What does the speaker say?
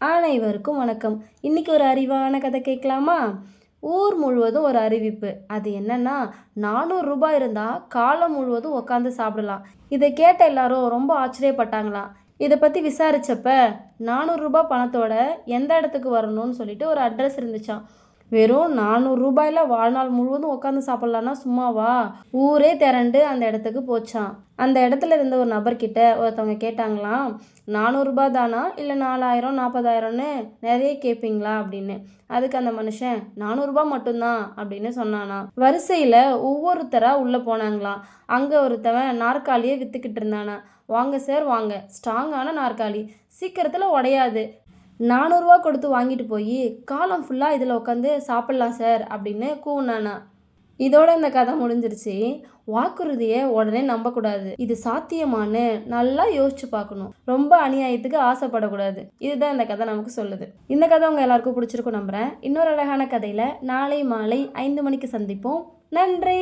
அனைவருக்கும் வணக்கம். இன்னைக்கு ஒரு அறிவான கதை கேட்கலாமா? ஊர் முழுவதும் ஒரு அறிவிப்பு. அது என்னன்னா, 400 ரூபாய் இருந்தால் காலம் முழுவதும் உட்காந்து சாப்பிடலாம். இதை கேட்ட எல்லாரும் ரொம்ப ஆச்சரியப்பட்டாங்களாம். இதை பற்றி விசாரிச்சப்ப 400 ரூபாய் பணத்தோட எந்த இடத்துக்கு வரணும்னு சொல்லிட்டு ஒரு அட்ரஸ் இருந்துச்சாம். வெறும் 400 ரூபாயில் வாழ்நாள் முழுவதும் உட்காந்து சாப்பிட்லான்னா சும்மாவா? ஊரே திரண்டு அந்த இடத்துக்கு போச்சான். அந்த இடத்துல இருந்த ஒரு நபர்கிட்ட ஒருத்தவங்க கேட்டாங்களாம், 400 ரூபாய் தானா இல்லை 4000 40,000ன்னு நிறைய கேட்பீங்களா அப்படின்னு. அதுக்கு அந்த மனுஷன் 400 ரூபாய் மட்டும்தான் அப்படின்னு சொன்னானா. வரிசையில் ஒவ்வொருத்தராக உள்ளே போனாங்களாம். அங்கே ஒருத்தவன் நாற்காலியே விற்றுக்கிட்டு இருந்தானா. வாங்க சார் வாங்க, ஸ்ட்ராங்கான நாற்காலி, சீக்கிரத்தில் உடையாது, 400 ரூபா கொடுத்து வாங்கிட்டு போய் காலம் ஃபுல்லாக இதில் உட்காந்து சாப்பிட்லாம் சார் அப்படின்னு கூவுனானா. இதோட இந்த கதை முடிஞ்சிருச்சு. வாக்குறுதியை உடனே நம்பக்கூடாது. இது சாத்தியமானு நல்லா யோசிச்சு பார்க்கணும். ரொம்ப அநியாயத்துக்கு ஆசைப்படக்கூடாது. இதுதான் இந்த கதை நமக்கு சொல்லுது. இந்த கதை உங்கள் எல்லாருக்கும் பிடிச்சிருக்கும் நம்புகிறேன். இன்னொரு அழகான கதையில் நாளை மாலை 5 மணிக்கு சந்திப்போம். நன்றி.